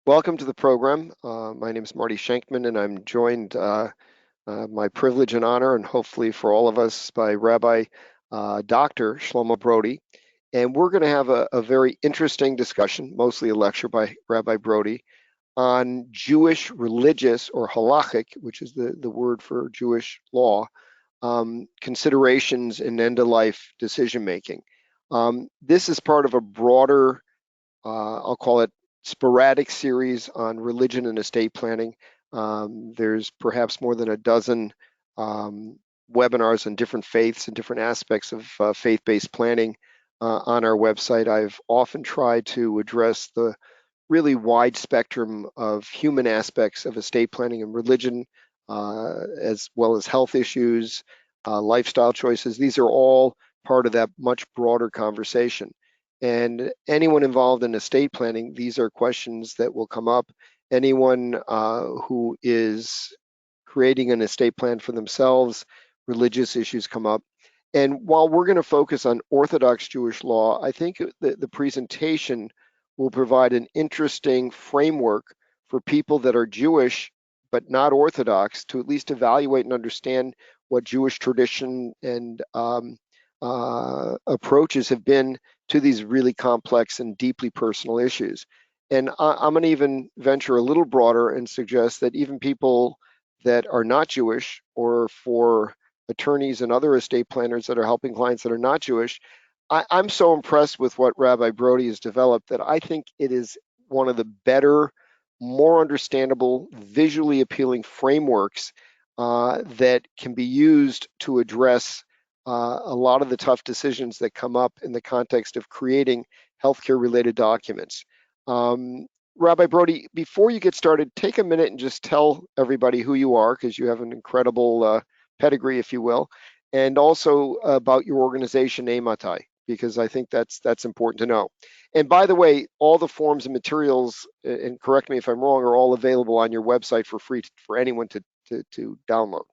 Welcome to the program. My name is Marty Shenkman, and I'm joined, my privilege and honor, and hopefully for all of us, by Rabbi Dr. Shlomo Brody. And we're going to have a very interesting discussion, mostly a lecture by Rabbi Brody, on Jewish religious or halachic, which is the word for Jewish law, considerations in end-of-life decision making. This is part of a broader, I'll call it, sporadic series on religion and estate planning. There's perhaps more than a dozen webinars on different faiths and different aspects of faith-based planning on our website. I've often tried to address the really wide spectrum of human aspects of estate planning and religion, as well as health issues, lifestyle choices. These are all part of that much broader conversation. And anyone involved in estate planning, these are questions that will come up. Anyone who is creating an estate plan for themselves, religious issues come up. And while we're going to focus on Orthodox Jewish law, I think the presentation will provide an interesting framework for people that are Jewish but not Orthodox to at least evaluate and understand what Jewish tradition and approaches have been to these really complex and deeply personal issues. And I'm going to even venture a little broader and suggest that even people that are not Jewish, or for attorneys and other estate planners that are helping clients that are not Jewish, I'm so impressed with what Rabbi Brody has developed that I think it is one of the better, more understandable, visually appealing frameworks that can be used to address a lot of the tough decisions that come up in the context of creating healthcare related documents. Rabbi Brody, before you get started, take a minute and just tell everybody who you are, because you have an incredible pedigree, if you will, and also about your organization, Ematai, because I think that's important to know. And by the way, all the forms and materials, and correct me if I'm wrong, are all available on your website for free for anyone to download.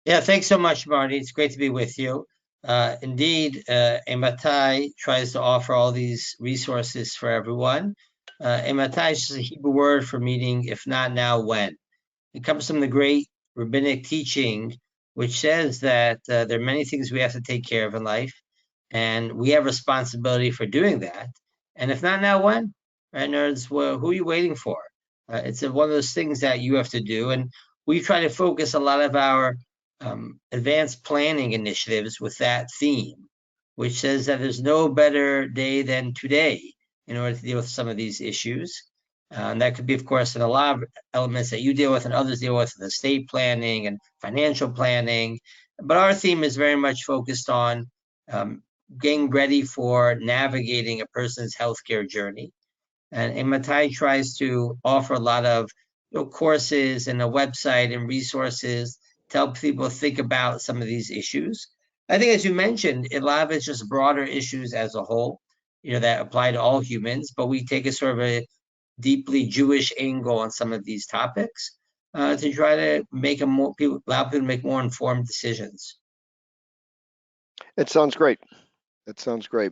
Yeah, thanks so much, Marty. It's great to be with you. Indeed, Ematai tries to offer all these resources for everyone. Ematai is just a Hebrew word for meaning, if not now, when. It comes from the great rabbinic teaching, which says that there are many things we have to take care of in life, and we have responsibility for doing that. And if not now, when? Right, nerds? Well, who are you waiting for? It's one of those things that you have to do, and we try to focus a lot of our advanced planning initiatives with that theme, which says that there's no better day than today in order to deal with some of these issues. And that could be, of course, in a lot of elements that you deal with and others deal with, in estate planning and financial planning. But our theme is very much focused on getting ready for navigating a person's healthcare journey. And Ematai tries to offer a lot of courses and a website and resources to help people think about some of these issues. I think, as you mentioned, a lot of it's just broader issues as a whole, that apply to all humans, but we take a sort of a deeply Jewish angle on some of these topics to try to allow people to make more informed decisions. It sounds great. That sounds great.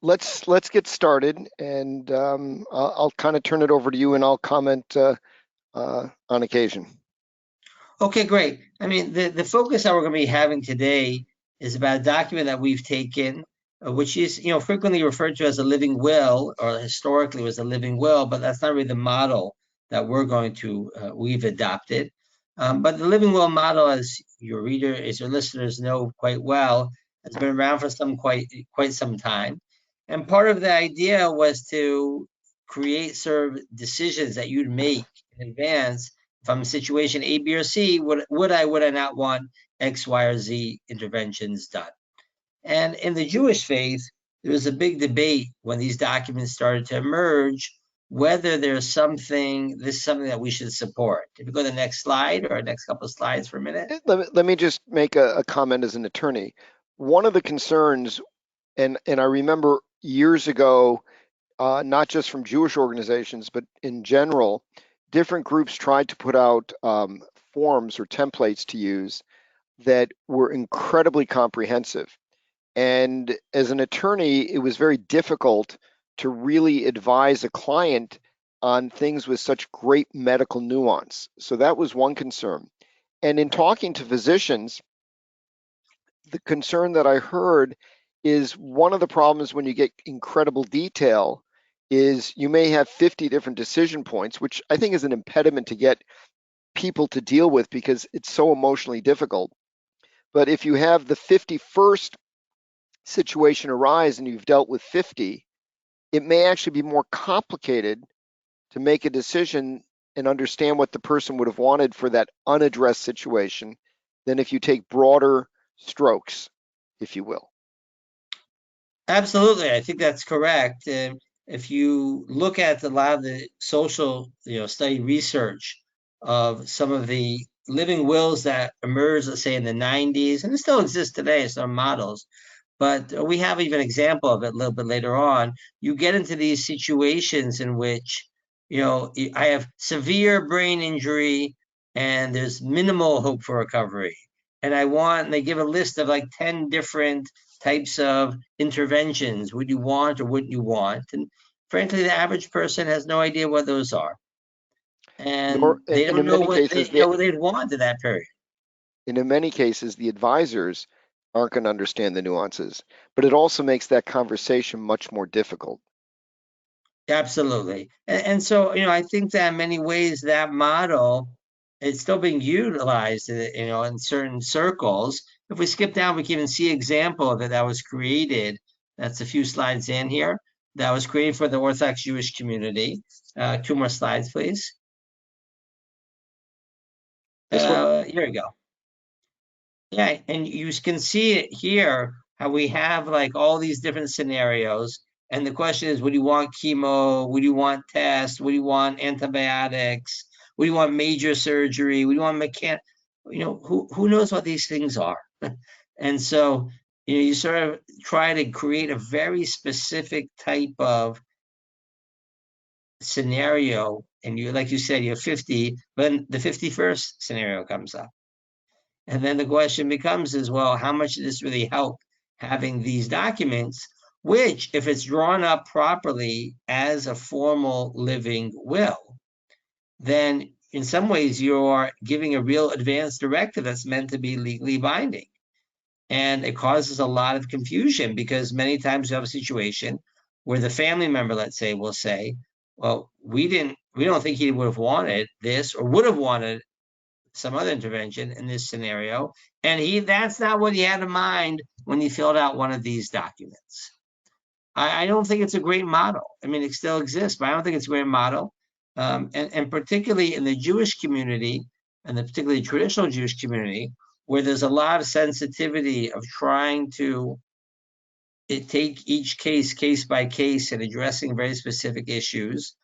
Let's get started, and I'll kind of turn it over to you, and I'll comment on occasion. Okay, great. I mean, the focus that we're going to be having today is about a document that we've taken, which is, frequently referred to as a living will, or historically was a living will, but that's not really the model that we've adopted. But the living will model, as your listeners know quite well, has been around for quite some time. And part of the idea was to create sort of decisions that you'd make in advance. If I'm in situation A, B, or C, would I not want X, Y, or Z interventions done? And in the Jewish faith, there was a big debate when these documents started to emerge, whether this is something that we should support. If you go to the next slide, or next couple of slides for a minute. Let me just make a comment as an attorney. One of the concerns, and I remember years ago, not just from Jewish organizations, but in general, different groups tried to put out forms or templates to use that were incredibly comprehensive. And as an attorney, it was very difficult to really advise a client on things with such great medical nuance. So that was one concern. And in talking to physicians, the concern that I heard is one of the problems when you get incredible detail is you may have 50 different decision points, which I think is an impediment to get people to deal with because it's so emotionally difficult. But if you have the 51st situation arise and you've dealt with 50, it may actually be more complicated to make a decision and understand what the person would have wanted for that unaddressed situation than if you take broader strokes, if you will. Absolutely, I think that's correct. If you look at a lot of the social, study research of some of the living wills that emerged, let's say in the 90s, and it still exists today, some models, but we have even an example of it a little bit later on. You get into these situations in which, I have severe brain injury and there's minimal hope for recovery. And they give a list of like 10 different types of interventions. Would you want or wouldn't you want? And frankly, the average person has no idea what those are. Nor, And they and don't in know many what cases, what they'd want in that period. and in many cases, the advisors aren't going to understand the nuances. But it also makes that conversation much more difficult. Absolutely. And so, I think that in many ways that model is still being utilized, in certain circles. If we skip down, we can even see an example of it that was created. That's a few slides in here. That was created for the Orthodox Jewish community. Two more slides, please. This one, Here we go. Yeah, and you can see it here, how we have like all these different scenarios. And the question is, would you want chemo? Would you want tests? Would you want antibiotics? Would you want major surgery? Would you want who knows what these things are? And so, you sort of try to create a very specific type of scenario. And like you said, you're 50, but the 51st scenario comes up. And then the question becomes well, how much does this really help having these documents, which if it's drawn up properly as a formal living will, then in some ways you're giving a real advanced directive that's meant to be legally binding. And it causes a lot of confusion because many times you have a situation where the family member, let's say, will say, well, we don't think he would have wanted this or would have wanted some other intervention in this scenario. And that's not what he had in mind when he filled out one of these documents. I don't think it's a great model. I mean, it still exists, but I don't think it's a great model. And particularly in the Jewish community and the particularly traditional Jewish community, where there's a lot of sensitivity of trying to take each case by case and addressing very specific issues.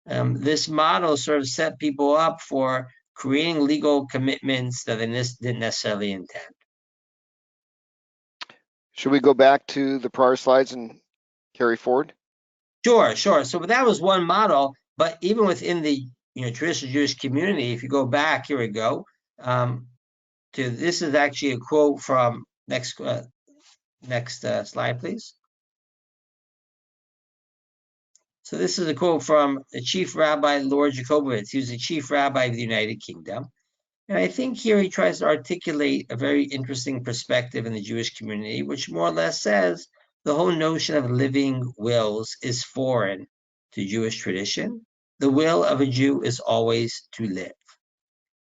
This model sort of set people up for creating legal commitments that they didn't necessarily intend. should we go back to the prior slides and carry forward? Sure. So that was one model, but even within the traditional Jewish community, if you go back, here we go. This is actually a quote from next slide, please. So this is a quote from the Chief Rabbi Lord Jacobowitz. He was the Chief Rabbi of the United Kingdom. And I think here he tries to articulate a very interesting perspective in the Jewish community, which more or less says the whole notion of living wills is foreign to Jewish tradition. The will of a Jew is always to live.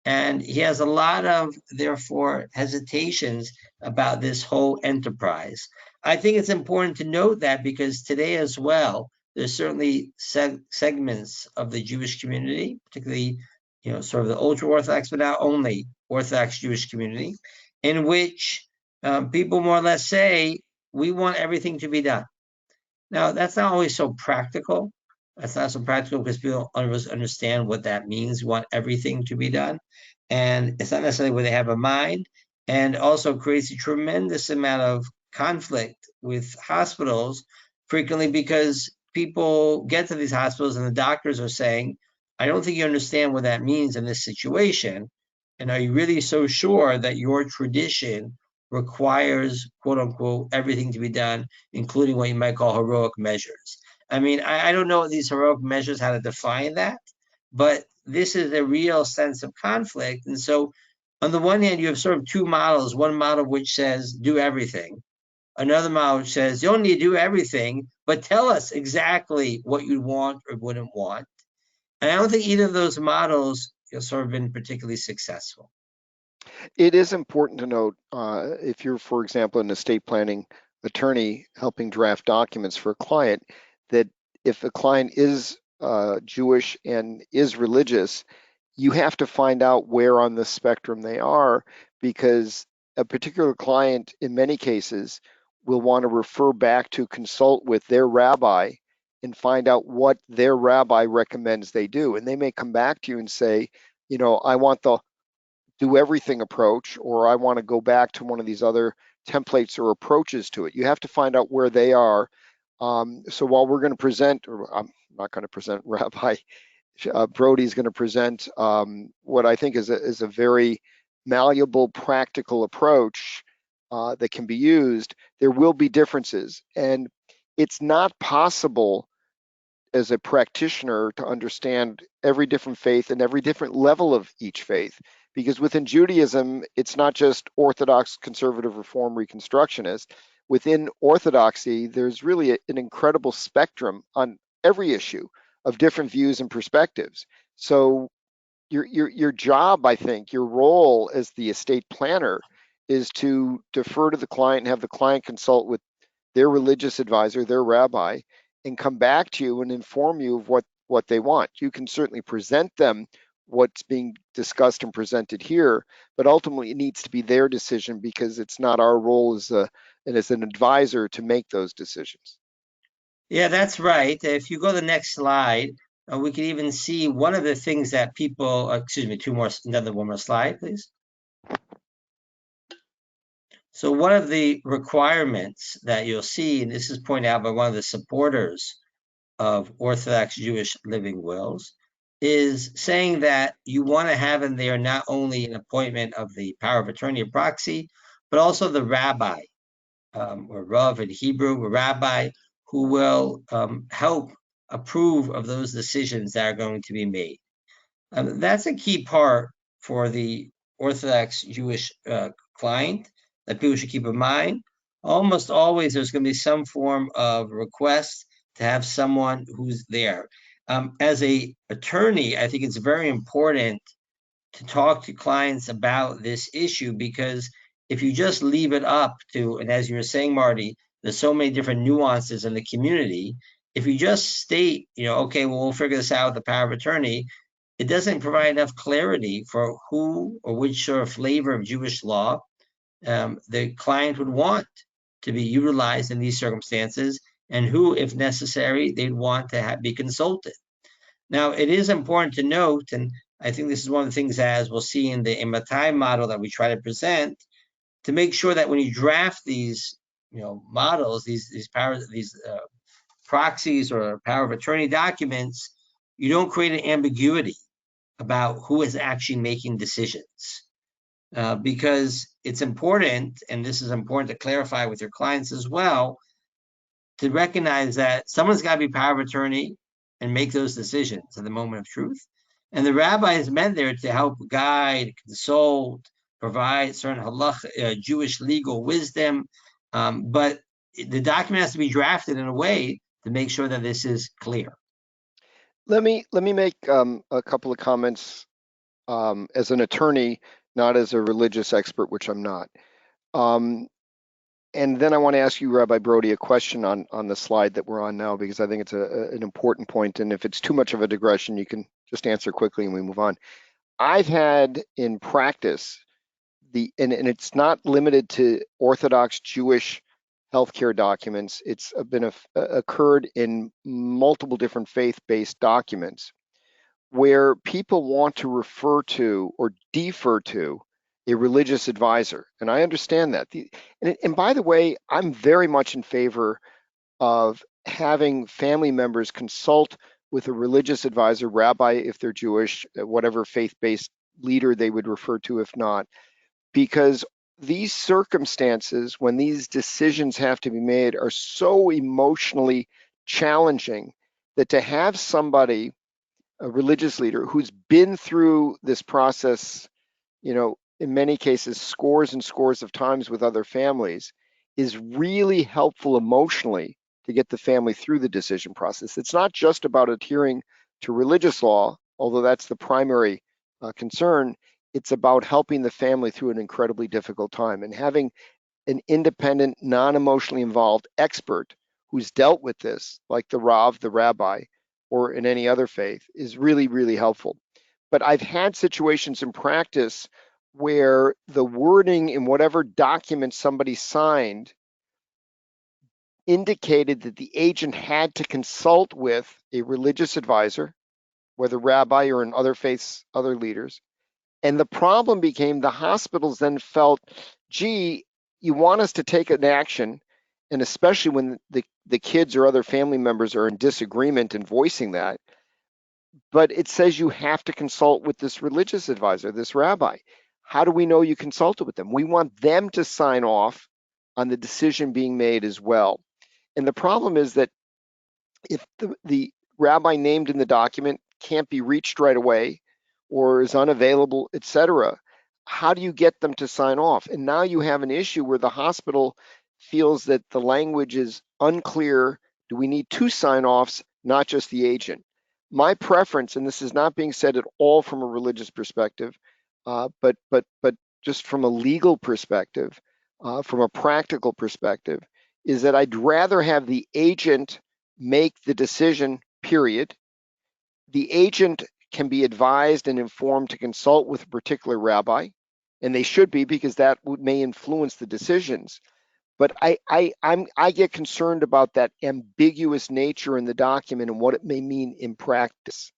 And he has a lot of, therefore, hesitations about this whole enterprise. I think it's important to note that because today as well, there's certainly segments of the Jewish community, particularly, sort of the ultra-Orthodox, but not only Orthodox Jewish community, in which people more or less say, we want everything to be done. Now, that's not always so practical. That's not so practical because people don't understand what that means. We want everything to be done. And it's not necessarily what they have in mind. And also creates a tremendous amount of conflict with hospitals, frequently because people get to these hospitals and the doctors are saying, I don't think you understand what that means in this situation. And are you really so sure that your tradition requires, quote unquote, everything to be done, including what you might call heroic measures? I mean, I don't know these heroic measures how to define that, but this is a real sense of conflict. And so, on the one hand, you have sort of two models. One model which says do everything. Another model which says you don't need to do everything, but tell us exactly what you want or wouldn't want. And I don't think either of those models have sort of been particularly successful. It is important to note if you're, for example, an estate planning attorney helping draft documents for a client, that if a client is Jewish and is religious, you have to find out where on the spectrum they are, because a particular client, in many cases, will want to refer back to consult with their rabbi and find out what their rabbi recommends they do. And they may come back to you and say, I want the do everything approach, or I want to go back to one of these other templates or approaches to it. You have to find out where they are. So while we're going to present, or I'm not going to present, Rabbi Brody's going to present what I think is a very malleable, practical approach that can be used. There will be differences, and it's not possible as a practitioner to understand every different faith and every different level of each faith. Because within Judaism, it's not just Orthodox, Conservative, Reform, Reconstructionist. Within Orthodoxy, there's really an incredible spectrum on every issue of different views and perspectives. So your job, I think, your role as the estate planner is to defer to the client and have the client consult with their religious advisor, their rabbi, and come back to you and inform you of what they want. You can certainly present them what's being discussed and presented here, but ultimately it needs to be their decision, because it's not our role as an advisor to make those decisions. Yeah, that's right. If you go to the next slide, we can even see one of the things that people, excuse me, another one more slide, please. So one of the requirements that you'll see, and this is pointed out by one of the supporters of Orthodox Jewish living wills, is saying that you want to have in there not only an appointment of the power of attorney or proxy, but also the rabbi, or Rav in Hebrew, a rabbi who will help approve of those decisions that are going to be made. That's a key part for the Orthodox Jewish client that people should keep in mind. Almost always there's going to be some form of request to have someone who's there. As a attorney, I think it's very important to talk to clients about this issue, because if you just leave it up to, and as you were saying, Marty, there's so many different nuances in the community. If you just state, okay, well, we'll figure this out with the power of attorney, it doesn't provide enough clarity for who or which sort of flavor of Jewish law the client would want to be utilized in these circumstances, and who, if necessary, they'd want to be consulted. Now, it is important to note, and I think this is one of the things, as we'll see in the Ematai model that we try to present, to make sure that when you draft these, models, these proxies or power of attorney documents, you don't create an ambiguity about who is actually making decisions. Because it's important, and this is important to clarify with your clients as well, to recognize that someone's got to be power of attorney and make those decisions at the moment of truth. And the rabbi is meant there to help guide, consult, provide certain halach, Jewish legal wisdom. But the document has to be drafted in a way to make sure that this is clear. Let me make a couple of comments as an attorney, not as a religious expert, which I'm not. And then I want to ask you, Rabbi Brody, a question on the slide that we're on now, because I think it's an important point. And if it's too much of a digression, you can just answer quickly and we move on. I've had in practice and it's not limited to Orthodox Jewish healthcare documents. It's been occurred in multiple different faith-based documents where people want to refer to or defer to a religious advisor. And I understand that. And by the way, I'm very much in favor of having family members consult with a religious advisor, rabbi if they're Jewish, whatever faith-based leader they would refer to if not, because these circumstances, when these decisions have to be made, are so emotionally challenging that to have somebody, a religious leader, who's been through this process, in many cases, scores and scores of times with other families, is really helpful emotionally to get the family through the decision process. It's not just about adhering to religious law, although that's the primary concern. It's about helping the family through an incredibly difficult time, and having an independent, non-emotionally involved expert who's dealt with this, like the Rav, the rabbi, or in any other faith, is really, really helpful. But I've had situations in practice where the wording in whatever document somebody signed indicated that the agent had to consult with a religious advisor, whether rabbi or in other faiths, other leaders. And the problem became the hospitals then felt, gee, you want us to take an action, and especially when the kids or other family members are in disagreement and voicing that, but it says you have to consult with this religious advisor, this rabbi. How do we know you consulted with them? We want them to sign off on the decision being made as well. And the problem is that if the rabbi named in the document can't be reached right away or is unavailable, etc., how do you get them to sign off? And now you have an issue where the hospital feels that the language is unclear. Do we need two sign-offs, not just the agent? My preference, and this is not being said at all from a religious perspective, but just from a legal perspective, from a practical perspective, is that I'd rather have the agent make the decision, period. The agent can be advised and informed to consult with a particular rabbi, and they should be, because that may influence the decisions. But I get concerned about that ambiguous nature in the document and what it may mean in practice.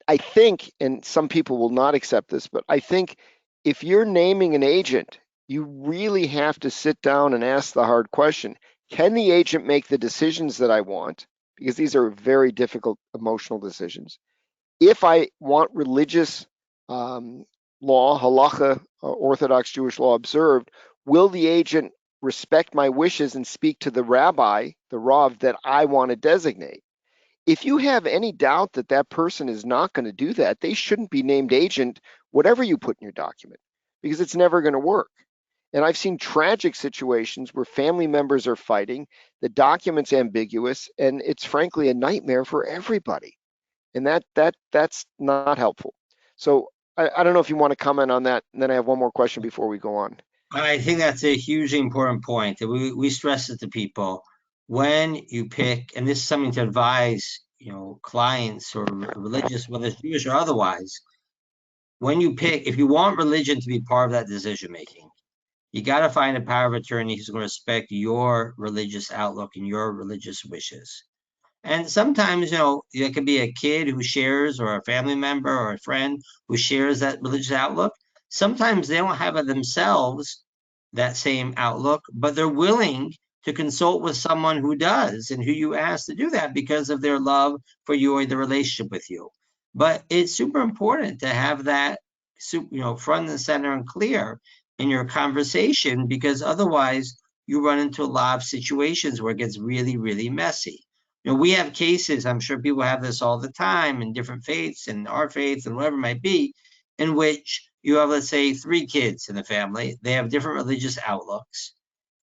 I think, and some people will not accept this, but I think if you're naming an agent, you really have to sit down and ask the hard question. Can the agent make the decisions that I want? Because these are very difficult emotional decisions. If I want religious law, halacha, Orthodox Jewish law observed, will the agent respect my wishes and speak to the rabbi, the Rav, that I want to designate? If you have any doubt that that person is not going to do that, they shouldn't be named agent, whatever you put in your document, because it's never going to work. And I've seen tragic situations where family members are fighting, the document's ambiguous, and it's frankly a nightmare for everybody. And that's not helpful. So I don't know if you want to comment on that, and then I have one more question before we go on. I think that's a hugely important point that we stress it to people when you pick, and this is something to advise, clients or religious, whether it's Jewish or otherwise. When you pick, if you want religion to be part of that decision making, you got to find a power of attorney who's going to respect your religious outlook and your religious wishes. And sometimes, it could be a kid who shares, or a family member or a friend who shares that religious outlook. Sometimes they don't have it themselves, that same outlook, but they're willing to consult with someone who does and who you ask to do that because of their love for you or the relationship with you. But it's super important to have that, front and center and clear in your conversation, because otherwise you run into a lot of situations where it gets really, really messy. We have cases, I'm sure people have this all the time in different faiths and our faith and whatever it might be, in which you have, let's say, 3 kids in the family. They have different religious outlooks.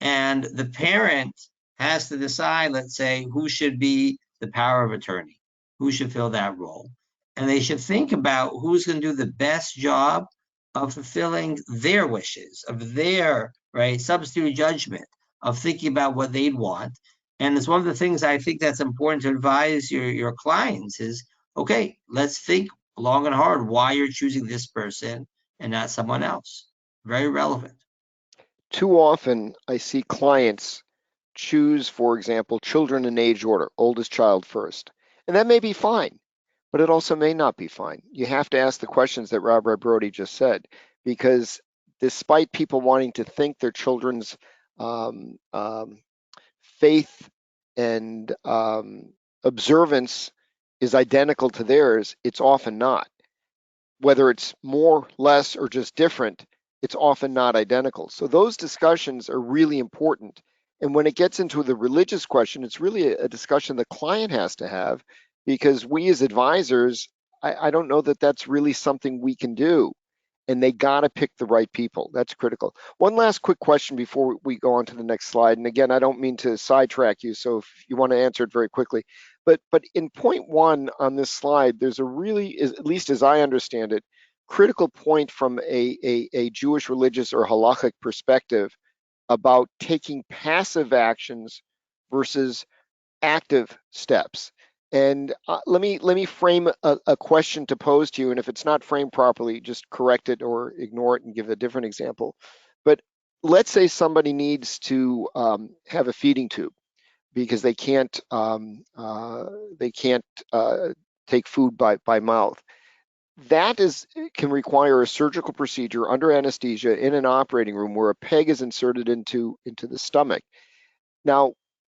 And the parent has to decide, let's say, who should be the power of attorney, who should fill that role. And they should think about who's going to do the best job of fulfilling their wishes, of their substitute judgment, of thinking about what they'd want. And it's one of the things I think that's important to advise your clients is, okay, let's think long and hard why you're choosing this person and not someone else. Very relevant. Too often I see clients choose, for example, children in age order, oldest child first. And that may be fine, but it also may not be fine. You have to ask the questions that Robert Brody just said, because despite people wanting to think their children's um, um, faith and observance is identical to theirs, it's often not. Whether it's more, less, or just different, it's often not identical. So those discussions are really important. And when it gets into the religious question, it's really a discussion the client has to have, because we as advisors, I don't know that that's really something we can do. And they got to pick the right people. That's critical. One last quick question before we go on to the next slide. And again, I don't mean to sidetrack you, so if you want to answer it very quickly. But in point one on this slide, there's a really, at least as I understand it, critical point from a Jewish religious or halachic perspective about taking passive actions versus active steps. And let me frame a question to pose to you, and if it's not framed properly, just correct it or ignore it and give a different example. But let's say somebody needs to have a feeding tube because they can't take food by mouth. That can require a surgical procedure under anesthesia in an operating room where a peg is inserted into the stomach. Now,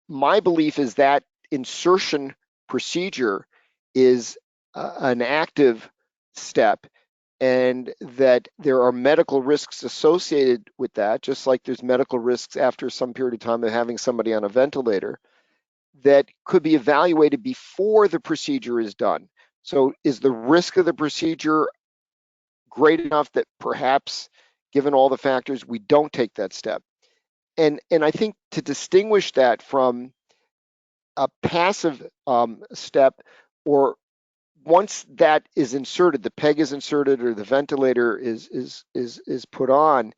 my belief is that insertion procedure is an active step, and that there are medical risks associated with that, just like there's medical risks after some period of time of having somebody on a ventilator that could be evaluated before the procedure is done. So is the risk of the procedure great enough that perhaps, given all the factors, we don't take that step? And I think to distinguish that from a passive step, or once that is inserted, the peg is inserted or the ventilator is put on,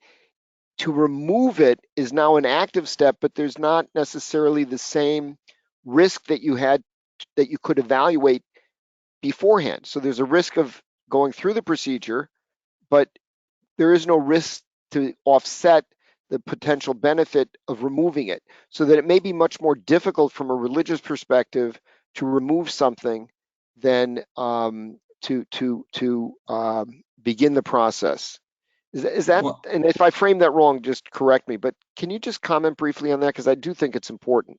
to remove it is now an active step, but there's not necessarily the same risk that you could evaluate beforehand. So there's a risk of going through the procedure, but there is no risk to offset the potential benefit of removing it, so that it may be much more difficult from a religious perspective to remove something than to begin the process. Is that, Well, and if I frame that wrong, just correct me, but can you just comment briefly on that? Because I do think it's important.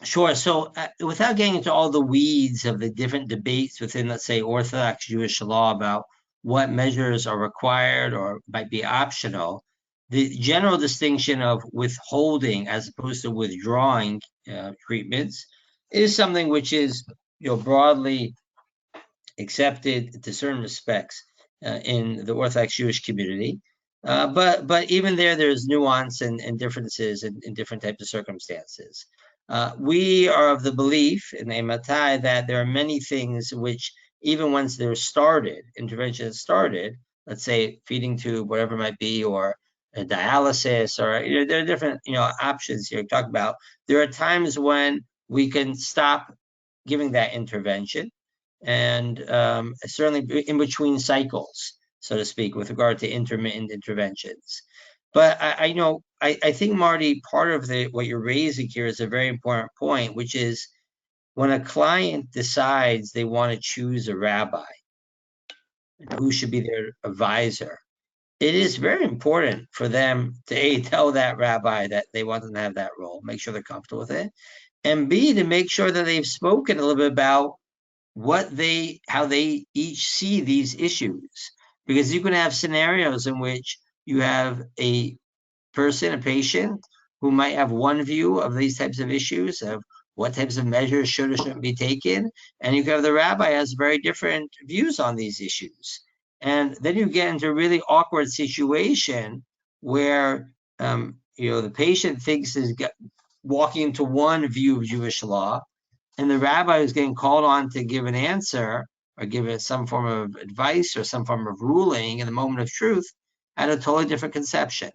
sure. So, without getting into all the weeds of the different debates within, let's say, Orthodox Jewish law about what measures are required or might be optional, the general distinction of withholding as opposed to withdrawing treatments is something which is, broadly accepted to certain respects in the Orthodox Jewish community. But even there's nuance and differences in different types of circumstances. We are of the belief in Ematai that there are many things which, even once they're started, intervention is started, let's say feeding tube, whatever it might be, or dialysis, or there are different options here to talk about. There are times when we can stop giving that intervention, and certainly in between cycles, so to speak, with regard to intermittent interventions. But I think, Marty, part of what you're raising here is a very important point, which is when a client decides they want to choose a rabbi and who should be their advisor, it is very important for them to tell that rabbi that they want them to have that role, make sure they're comfortable with it, and B, to make sure that they've spoken a little bit about how they each see these issues, because you can have scenarios in which you have a patient, who might have one view of these types of issues, of what types of measures should or shouldn't be taken, and you have the rabbi has very different views on these issues, and then you get into a really awkward situation where the patient thinks is walking into one view of Jewish law, and the rabbi who's getting called on to give an answer or give it some form of advice or some form of ruling in the moment of truth had a totally different conception.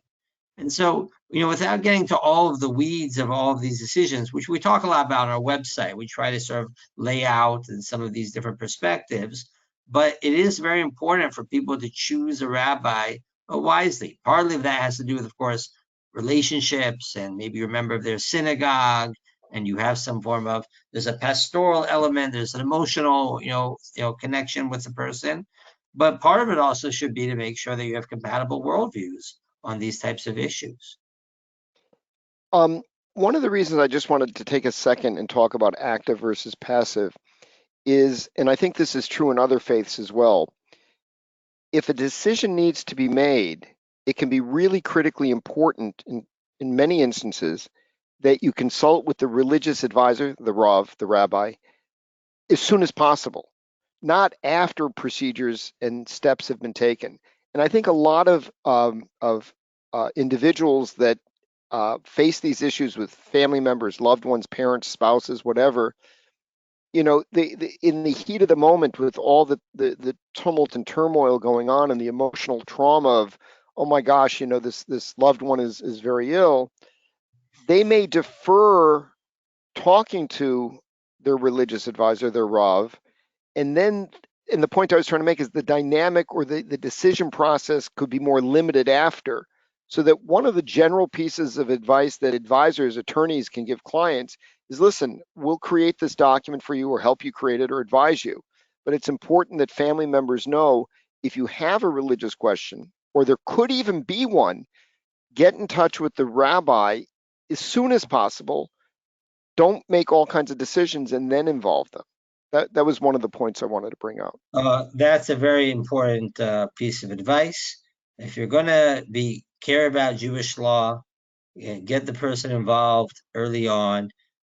And so, without getting to all of the weeds of all of these decisions, which we talk a lot about on our website, we try to sort of lay out in some of these different perspectives, but it is very important for people to choose a rabbi wisely. Partly that has to do with, of course, relationships, and maybe you're a member of their synagogue, and you have some form of, there's a pastoral element, there's an emotional, connection with the person. But part of it also should be to make sure that you have compatible worldviews on these types of issues. One of the reasons I just wanted to take a second and talk about active versus passive is, and I think this is true in other faiths as well, if a decision needs to be made, it can be really critically important in many instances that you consult with the religious advisor, the Rav, the rabbi, as soon as possible, not after procedures and steps have been taken. And I think a lot of individuals that face these issues with family members, loved ones, parents, spouses, whatever, in the heat of the moment, with all the tumult and turmoil going on, and the emotional trauma of, oh my gosh, this loved one is very ill, they may defer talking to their religious advisor, their Rav, and then, and the point I was trying to make is the dynamic or the decision process could be more limited after. So that one of the general pieces of advice that advisors, attorneys can give clients is, listen, we'll create this document for you or help you create it or advise you. But it's important that family members know, if you have a religious question, or there could even be one, get in touch with the rabbi as soon as possible. Don't make all kinds of decisions and then involve them. That was one of the points I wanted to bring out. That's a very important piece of advice. If you're going to care about Jewish law, get the person involved early on,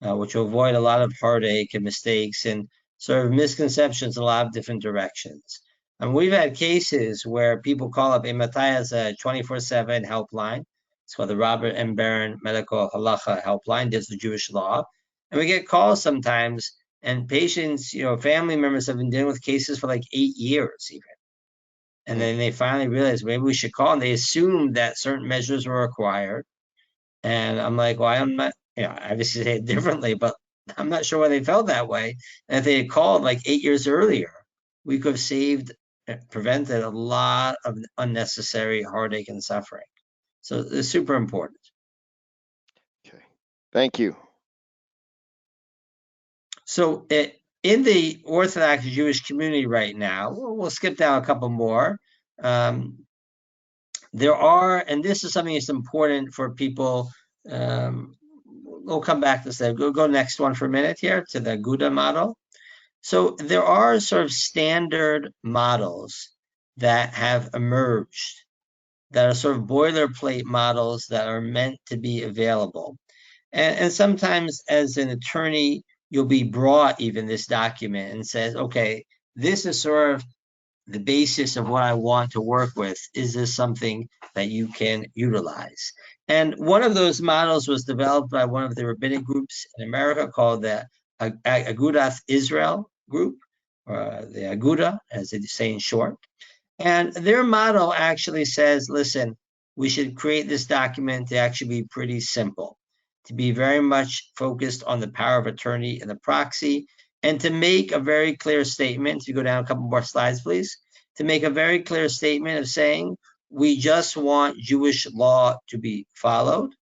which will avoid a lot of heartache and mistakes and sort of misconceptions in a lot of different directions. And we've had cases where people call up Ematai as a 24/7 helpline. It's called the Robert M. Barron Medical Halacha Helpline, deals with Jewish law. And we get calls sometimes, and patients, family members have been dealing with cases for like 8 years even. And then they finally realize maybe we should call, and they assume that certain measures were required. And I'm like, well, I'm not, obviously say it differently, but I'm not sure why they felt that way. And if they had called like 8 years earlier, we could have prevented a lot of unnecessary heartache and suffering. So it's super important. Okay, thank you. So in the Orthodox Jewish community right now, we'll skip down a couple more. There are, and this is something that's important for people. We'll come back to that. Go next one for a minute here to the Gouda model. So there are sort of standard models that have emerged that are sort of boilerplate models that are meant to be available. And sometimes as an attorney, you'll be brought even this document and says, okay, this is sort of the basis of what I want to work with. Is this something that you can utilize? And one of those models was developed by one of the rabbinic groups in America called the Agudath Israel group, or the Aguda, as they say in short. And their model actually says, listen, we should create this document to actually be pretty simple, to be very much focused on the power of attorney and the proxy, and to make a very clear statement. If you go down a couple more slides, please, to make a very clear statement of saying, we just want Jewish law to be followed.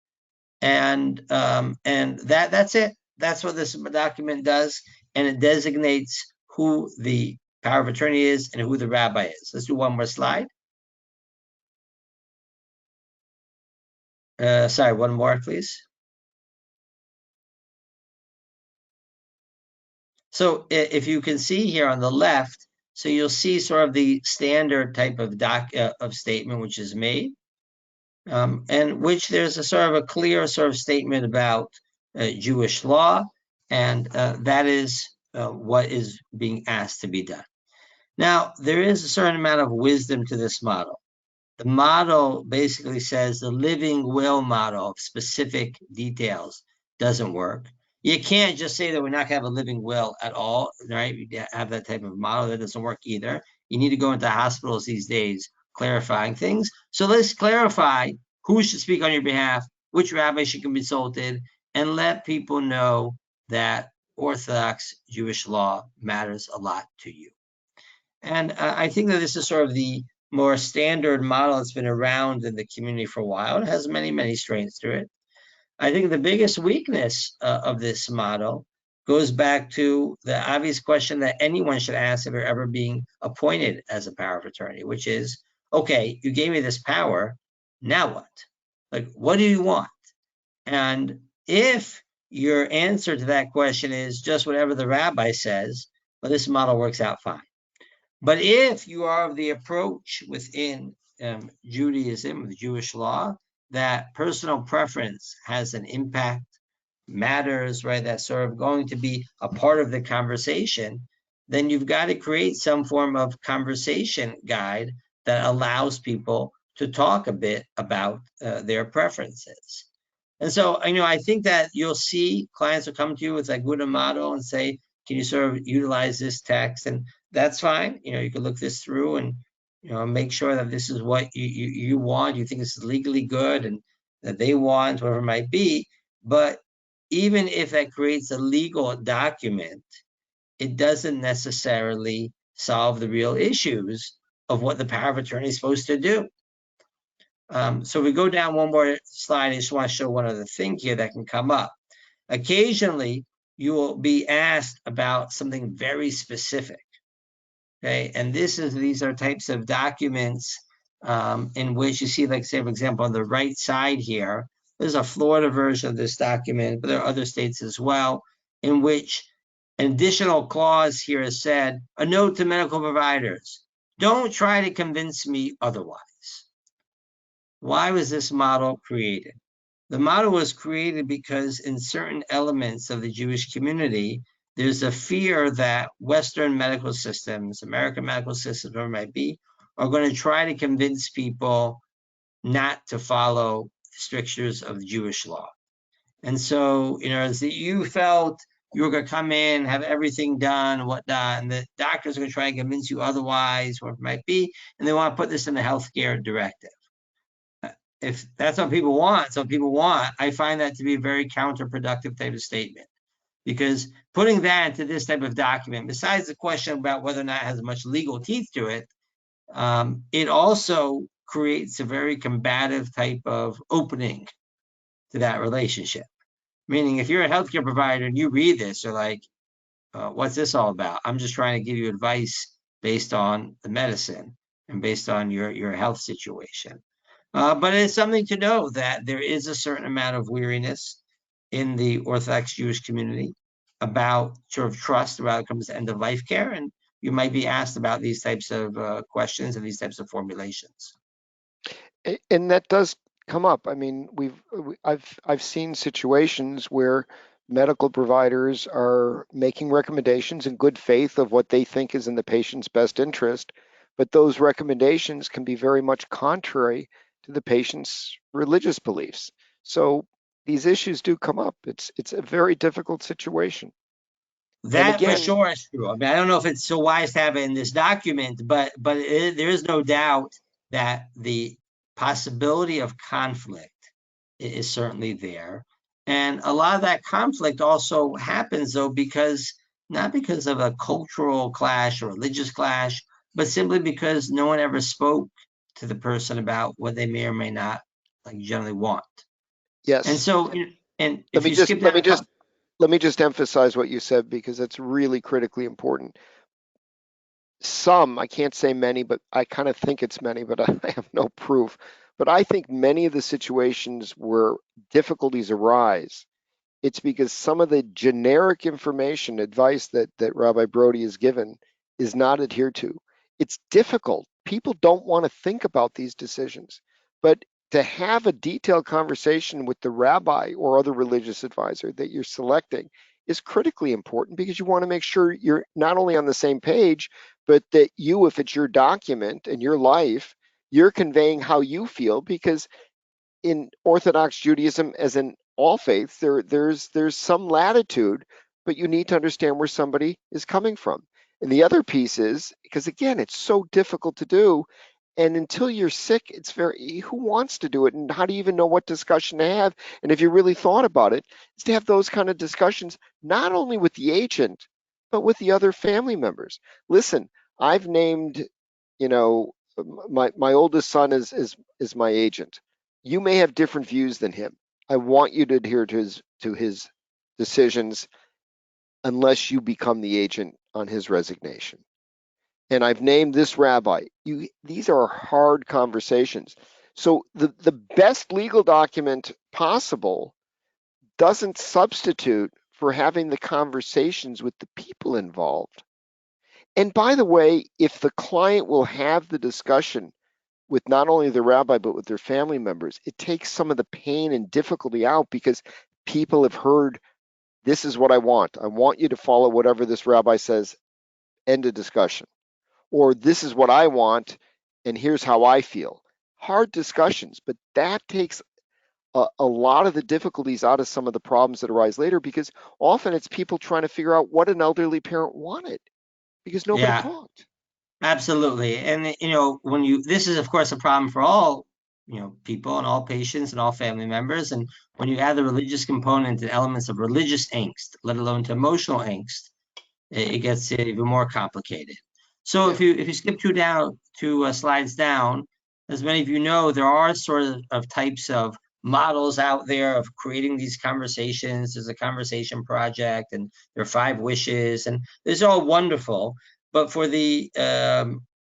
And that's it. That's what this document does. And it designates who the power of attorney is and who the rabbi is. Let's do one more slide. Sorry, one more, please. So if you can see here on the left, so you'll see sort of the standard type of statement which is made, and which there's a sort of a clear sort of statement about Jewish law, and that is what is being asked to be done. Now, there is a certain amount of wisdom to this model. The model basically says the living will model of specific details doesn't work. You can't just say that we're not going to have a living will at all, right? You have that type of model. That doesn't work either. You need to go into hospitals these days clarifying things. So let's clarify who should speak on your behalf, which rabbi should be consulted, and let people know that Orthodox Jewish law matters a lot to you. And I think that this is sort of the more standard model that's been around in the community for a while. It has many, many strengths to it. I think the biggest weakness of this model goes back to the obvious question that anyone should ask if they're ever being appointed as a power of attorney, which is, okay, you gave me this power, now what? Like, what do you want? And if your answer to that question is just whatever the rabbi says, well, this model works out fine. But if you are of the approach within Judaism, the Jewish law, that personal preference has an impact matters, right, that's sort of going to be a part of the conversation, then you've got to create some form of conversation guide that allows people to talk a bit about their preferences. And so, I think that you'll see clients will come to you with a good model and say, can you sort of utilize this text? And that's fine. You can look this through and, make sure that this is what you want. You think this is legally good and that they want, whatever it might be. But even if that creates a legal document, it doesn't necessarily solve the real issues of what the power of attorney is supposed to do. So we go down one more slide. I just want to show one other thing here that can come up. Occasionally, you will be asked about something very specific. Okay, and these are types of documents in which you see, like, say, for example, on the right side here, there's a Florida version of this document, but there are other states as well, in which an additional clause here is said, a note to medical providers, don't try to convince me otherwise. Why was this model created? The model was created because in certain elements of the Jewish community, there's a fear that Western medical systems, American medical systems, whatever it might be, are going to try to convince people not to follow the strictures of the Jewish law. And so, as you felt you were going to come in, have everything done, and whatnot, and the doctors are going to try and convince you otherwise, whatever it might be, and they want to put this in the healthcare directive. If that's what people want, I find that to be a very counterproductive type of statement. Because putting that into this type of document, besides the question about whether or not it has much legal teeth to it, it also creates a very combative type of opening to that relationship. Meaning, if you're a healthcare provider and you read this, you're like, what's this all about? I'm just trying to give you advice based on the medicine and based on your health situation. But it's something to know that there is a certain amount of weariness in the Orthodox Jewish community about sort of trust when it comes to end of life care. And you might be asked about these types of questions and these types of formulations. And that does come up. I mean, I've seen situations where medical providers are making recommendations in good faith of what they think is in the patient's best interest, but those recommendations can be very much contrary to the patient's religious beliefs. So these issues do come up. It's a very difficult situation. And That for again, sure is true. I mean, I don't know if it's so wise to have it in this document, but there is no doubt that the possibility of conflict is certainly there. And a lot of that conflict also happens, though, not because of a cultural clash or religious clash, but simply because no one ever spoke to the person about what they may or may not like generally want. And yes. so, and Let if me you just skip let down me a just couple, let me just emphasize what you said because it's really critically important. Some, I can't say many, but I kind of think it's many, but I have no proof. But I think many of the situations where difficulties arise, it's because some of the generic information, advice that Rabbi Brody has given is not adhered to. It's difficult. People don't want to think about these decisions. But to have a detailed conversation with the rabbi or other religious advisor that you're selecting is critically important because you want to make sure you're not only on the same page, but that you, if it's your document and your life, you're conveying how you feel because in Orthodox Judaism, as in all faiths, there's some latitude, but you need to understand where somebody is coming from. And the other piece is because again, it's so difficult to do, and until you're sick, it's very who wants to do it, and how do you even know what discussion to have? And if you really thought about it, is to have those kind of discussions not only with the agent, but with the other family members. Listen, I've named, you know, my oldest son is my agent. You may have different views than him. I want you to adhere to his decisions unless you become the agent on his resignation. And I've named this rabbi. These are hard conversations. So the best legal document possible doesn't substitute for having the conversations with the people involved. And by the way, if the client will have the discussion with not only the rabbi but with their family members, it takes some of the pain and difficulty out because people have heard, this is what I want. I want you to follow whatever this rabbi says, end of discussion. Or this is what I want, and here's how I feel. Hard discussions, but that takes a lot of the difficulties out of some of the problems that arise later, because often it's people trying to figure out what an elderly parent wanted because nobody Yeah, talked. absolutely. And when this is of course a problem for all, people and all patients and all family members. And when you add the religious component and elements of religious angst, let alone to emotional angst, it gets even more complicated. So Yeah. if you skip two slides down, as many of you know, there are sort of types of models out there of creating these conversations. There's a conversation project, and there are 5 wishes, and this is all wonderful. But for the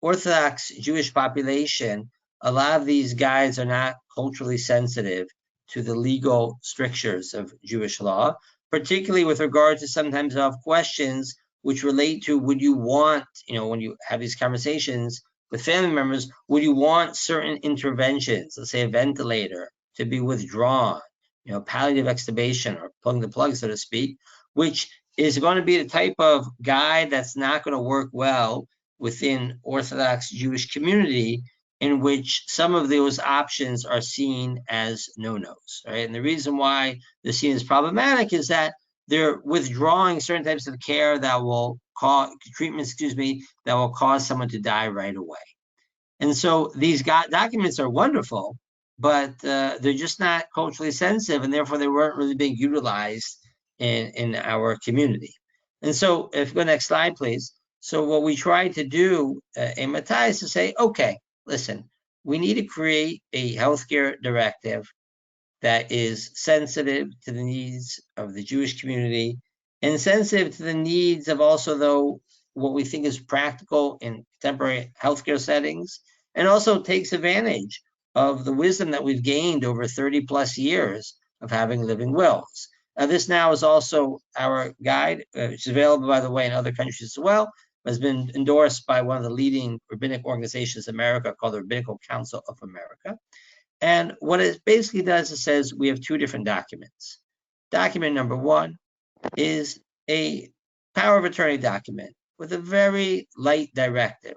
Orthodox Jewish population, a lot of these guides are not culturally sensitive to the legal strictures of Jewish law, particularly with regard to sometimes of questions which relate to, would you want, when you have these conversations with family members, would you want certain interventions, let's say a ventilator, to be withdrawn, palliative extubation, or pulling the plug, so to speak, which is going to be the type of guide that's not going to work well within Orthodox Jewish community, in which some of those options are seen as no-nos, right? And the reason why they're seen as problematic is that they're withdrawing certain types of care that will cause treatments, that will cause someone to die right away. And so these documents are wonderful, but they're just not culturally sensitive, and therefore they weren't really being utilized in our community. And so, if you go next slide, please. So what we tried to do, Ematai, is to say, okay, listen, we need to create a healthcare directive that is sensitive to the needs of the Jewish community, and sensitive to the needs of also, though, what we think is practical in contemporary healthcare settings, and also takes advantage of the wisdom that we've gained over 30 plus years of having living wills. This now is also our guide, which is available, by the way, in other countries as well, has been endorsed by one of the leading rabbinic organizations in America called the Rabbinical Council of America. And what it basically does is says we have 2 different documents. Document number 1 is a power of attorney document with a very light directive.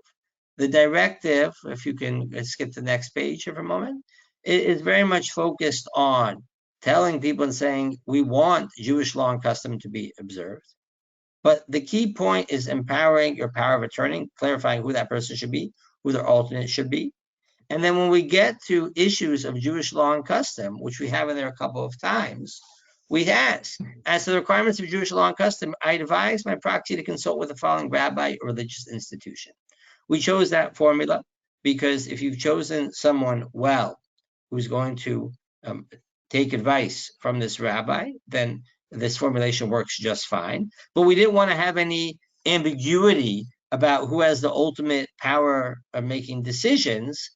The directive, if you can skip to the next page here for a moment, it is very much focused on telling people and saying, we want Jewish law and custom to be observed. But the key point is empowering your power of attorney, clarifying who that person should be, who their alternate should be. And then when we get to issues of Jewish law and custom, which we have in there a couple of times, we ask, as to the requirements of Jewish law and custom, I advise my proxy to consult with the following rabbi or religious institution. We chose that formula because if you've chosen someone well who's going to take advice from this rabbi, then this formulation works just fine. But we didn't want to have any ambiguity about who has the ultimate power of making decisions,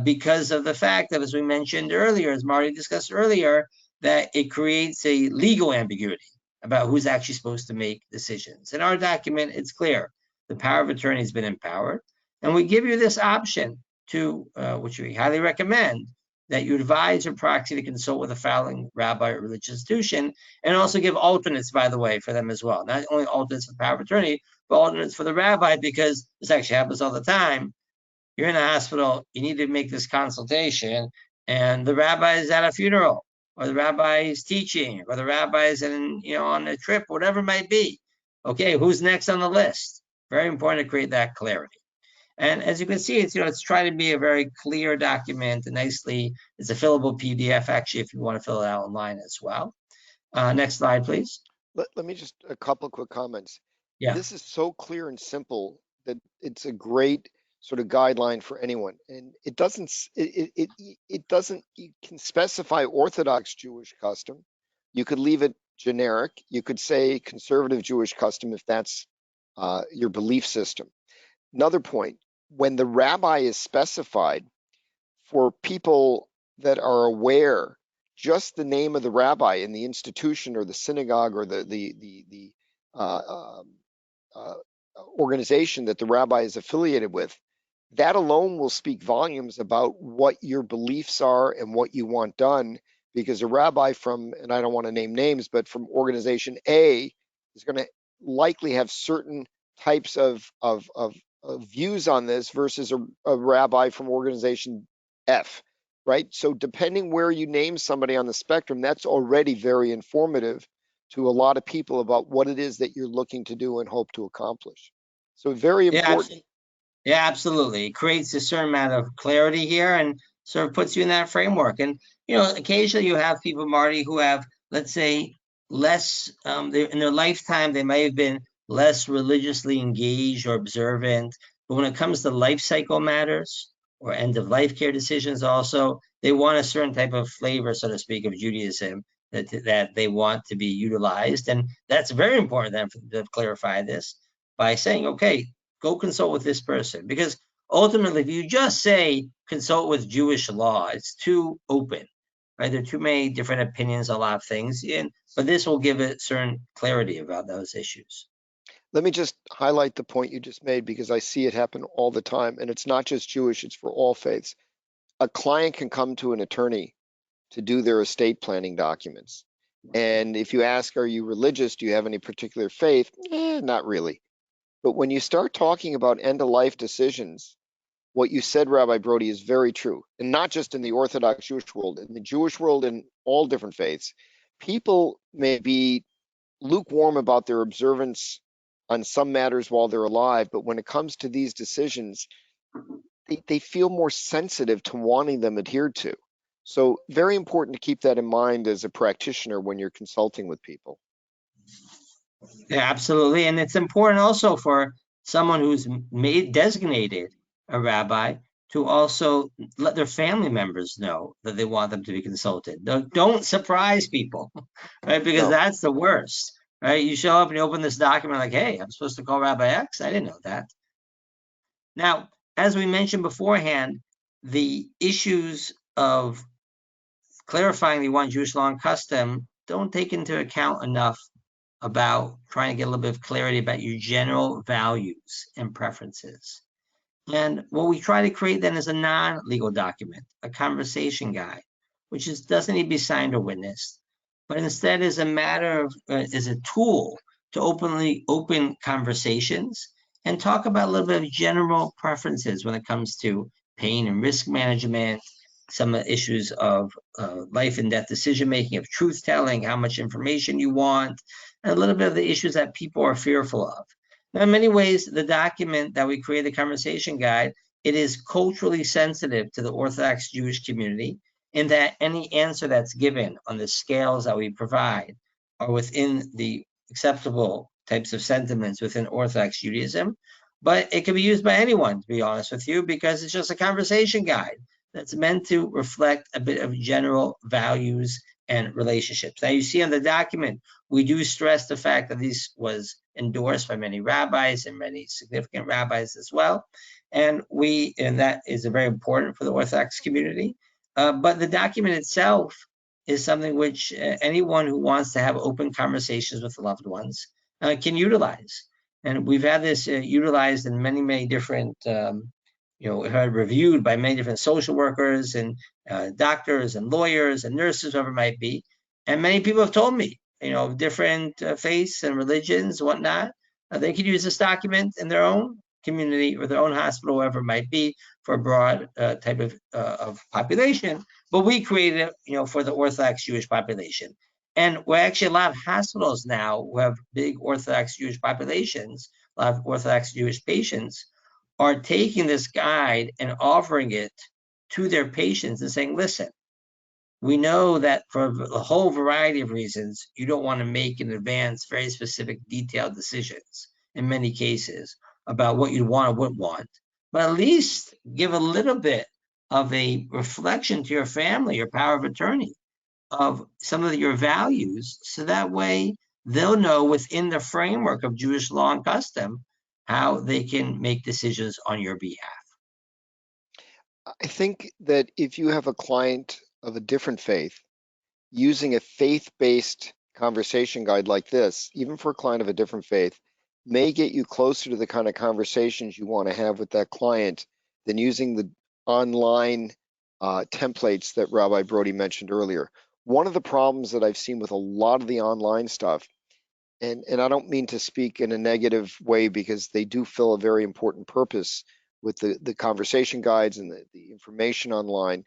because of the fact that, as we mentioned earlier, as Marty discussed earlier, that it creates a legal ambiguity about who's actually supposed to make decisions. In our document, it's clear. The power of attorney has been empowered. And we give you this option to, which we highly recommend, that you advise your proxy to consult with a following rabbi or religious institution, and also give alternates, by the way, for them as well. Not only alternates for the power of attorney, but alternates for the rabbi, because this actually happens all the time. You're in a hospital, you need to make this consultation, and the rabbi is at a funeral, or the rabbi is teaching, or the rabbi is on a trip, whatever it might be. Okay, who's next on the list? Very important to create that clarity. And as you can see, it's trying to be a very clear document, and nicely, it's a fillable PDF, actually, if you want to fill it out online as well. Next slide, please. Let me just, a couple of quick comments. Yeah. This is so clear and simple that it's a great sort of guideline for anyone. And it doesn't, it doesn't, you can specify Orthodox Jewish custom. You could leave it generic. You could say conservative Jewish custom if that's your belief system. Another point, when the rabbi is specified, for people that are aware, just the name of the rabbi in the institution or the synagogue or the uh, uh, organization that the rabbi is affiliated with, that alone will speak volumes about what your beliefs are and what you want done, because a rabbi from, and I don't want to name names, but from organization A is going to likely have certain types of views on this versus a rabbi from organization F, right? So depending where you name somebody on the spectrum, that's already very informative to a lot of people about what it is that you're looking to do and hope to accomplish. So very Yeah, important. yeah, absolutely. It creates a certain amount of clarity here and sort of puts you in that framework. And, occasionally you have people, Marty, who have, let's say, less, in their lifetime, they may have been less religiously engaged or observant. But when it comes to life cycle matters or end of life care decisions, also, they want a certain type of flavor, so to speak, of Judaism that they want to be utilized. And that's very important then to clarify this by saying, okay, go consult with this person. Because ultimately, if you just say consult with Jewish law, it's too open, right? There are too many different opinions, a lot of things, but this will give it certain clarity about those issues. Let me just highlight the point you just made because I see it happen all the time. And it's not just Jewish, it's for all faiths. A client can come to an attorney to do their estate planning documents. And if you ask, are you religious? Do you have any particular faith? Not really. But when you start talking about end of life decisions, what you said, Rabbi Brody, is very true. And not just in the Orthodox Jewish world, in the Jewish world, in all different faiths, people may be lukewarm about their observance on some matters while they're alive. But when it comes to these decisions, they feel more sensitive to wanting them adhered to. So very important to keep that in mind as a practitioner when you're consulting with people. Yeah, absolutely. And it's important also for someone who's made designated a rabbi to also let their family members know that they want them to be consulted. Don't surprise people, right? Because No, that's the worst, right? You show up and you open this document like, hey, I'm supposed to call Rabbi X. I didn't know that. Now, as we mentioned beforehand, the issues of clarifying the one Jewish law and custom don't take into account enough about trying to get a little bit of clarity about your general values and preferences. And what we try to create then is a non-legal document, a conversation guide, which doesn't need to be signed or witnessed, but instead is a matter of is a tool to open conversations and talk about a little bit of general preferences when it comes to pain and risk management, some issues of life and death decision making, of truth telling, how much information you want, and a little bit of the issues that people are fearful of. Now, in many ways, the document that we create, the conversation guide, it is culturally sensitive to the Orthodox Jewish community in that any answer that's given on the scales that we provide are within the acceptable types of sentiments within Orthodox Judaism. But it can be used by anyone, to be honest with you, because it's just a conversation guide that's meant to reflect a bit of general values and relationships. Now, you see on the document, we do stress the fact that this was endorsed by many rabbis and many significant rabbis as well. And that is very important for the Orthodox community. But the document itself is something which anyone who wants to have open conversations with loved ones can utilize. And we've had this utilized in many, many different, heard reviewed by many different social workers and doctors and lawyers and nurses, whoever it might be. And many people have told me, different faiths and religions, whatnot, they could use this document in their own community or their own hospital, wherever it might be, for a broad type of population. But we created it, for the Orthodox Jewish population. And we're actually a lot of hospitals now who have big Orthodox Jewish populations, a lot of Orthodox Jewish patients are taking this guide and offering it to their patients and saying, listen, we know that for a whole variety of reasons, you don't want to make in advance very specific, detailed decisions in many cases about what you'd want or wouldn't want, but at least give a little bit of a reflection to your family, your power of attorney, of some of your values, so that way they'll know within the framework of Jewish law and custom how they can make decisions on your behalf. I think that if you have a client of a different faith, using a faith-based conversation guide like this, even for a client of a different faith, may get you closer to the kind of conversations you want to have with that client than using the online templates that Rabbi Brody mentioned earlier. One of the problems that I've seen with a lot of the online stuff, and I don't mean to speak in a negative way because they do fill a very important purpose with the conversation guides and the information online.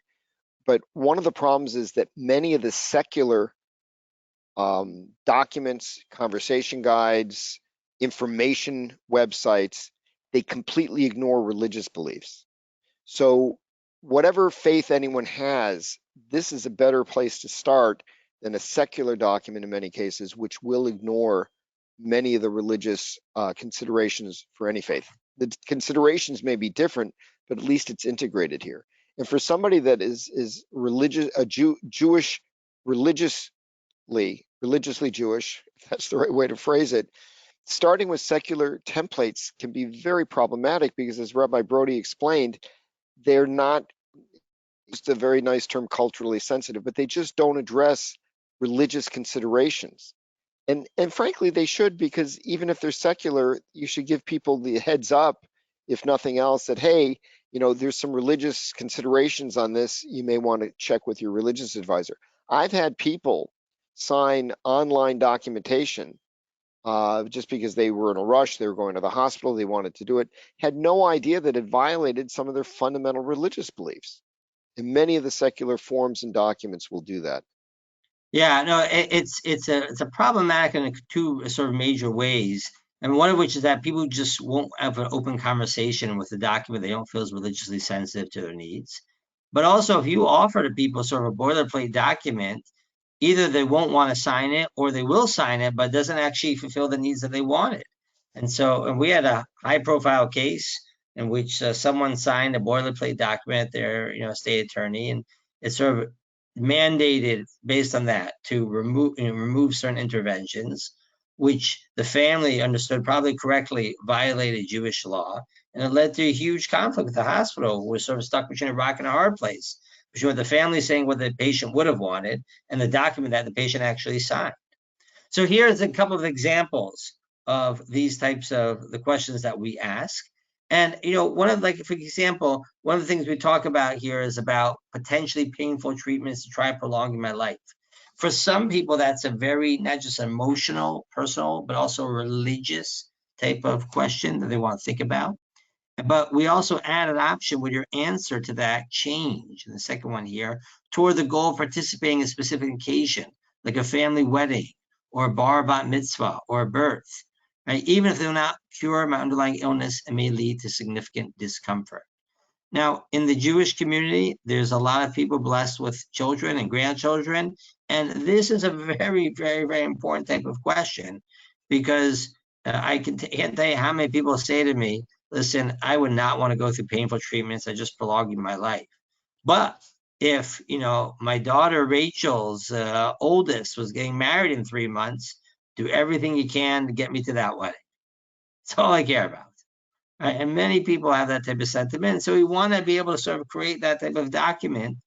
But one of the problems is that many of the secular documents, conversation guides, information websites, they completely ignore religious beliefs. So, whatever faith anyone has, this is a better place to start than a secular document in many cases, which will ignore many of the religious considerations for any faith. The considerations may be different, but at least it's integrated here. And for somebody that is religious, a Jewish, religiously Jewish, if that's the right way to phrase it, starting with secular templates can be very problematic because, as Rabbi Brody explained, they're not, just a very nice term, culturally sensitive, but they just don't address religious considerations. And frankly, they should, because even if they're secular, you should give people the heads up, if nothing else, that, hey, there's some religious considerations on this. You may want to check with your religious advisor. I've had people sign online documentation just because they were in a rush, they were going to the hospital, they wanted to do it, had no idea that it violated some of their fundamental religious beliefs. And many of the secular forms and documents will do that. Yeah, no, it's a problematic in two sort of major ways, and one of which is that people just won't have an open conversation with the document they don't feel is religiously sensitive to their needs. But also, if you offer to people sort of a boilerplate document, either they won't want to sign it or they will sign it, but it doesn't actually fulfill the needs that they wanted. And we had a high-profile case in which someone signed a boilerplate document, their state attorney, and it sort of mandated based on that to remove certain interventions, which the family understood probably correctly violated Jewish law, and it led to a huge conflict with the hospital. We're sort of stuck between a rock and a hard place, between what the family saying what the patient would have wanted and the document that the patient actually signed. So here's a couple of examples of these types of the questions that we ask. And one of, like, for example, one of the things we talk about here is about potentially painful treatments to try prolonging my life. For some people, that's a very, not just emotional, personal, but also religious type of question that they want to think about. But we also add an option with your answer to that change, in the second one here, toward the goal of participating in a specific occasion, like a family wedding or a bar bat mitzvah or a birth, right? Even if they will not cure my underlying illness, it may lead to significant discomfort. Now, in the Jewish community, there's a lot of people blessed with children and grandchildren. And this is a very, very, very important type of question because I can't tell you how many people say to me, listen, I would not want to go through painful treatments. I just prolonging my life. But if, my daughter Rachel's oldest was getting married in 3 months, do everything you can to get me to that wedding. That's all I care about. Right? And many people have that type of sentiment. So we want to be able to sort of create that type of document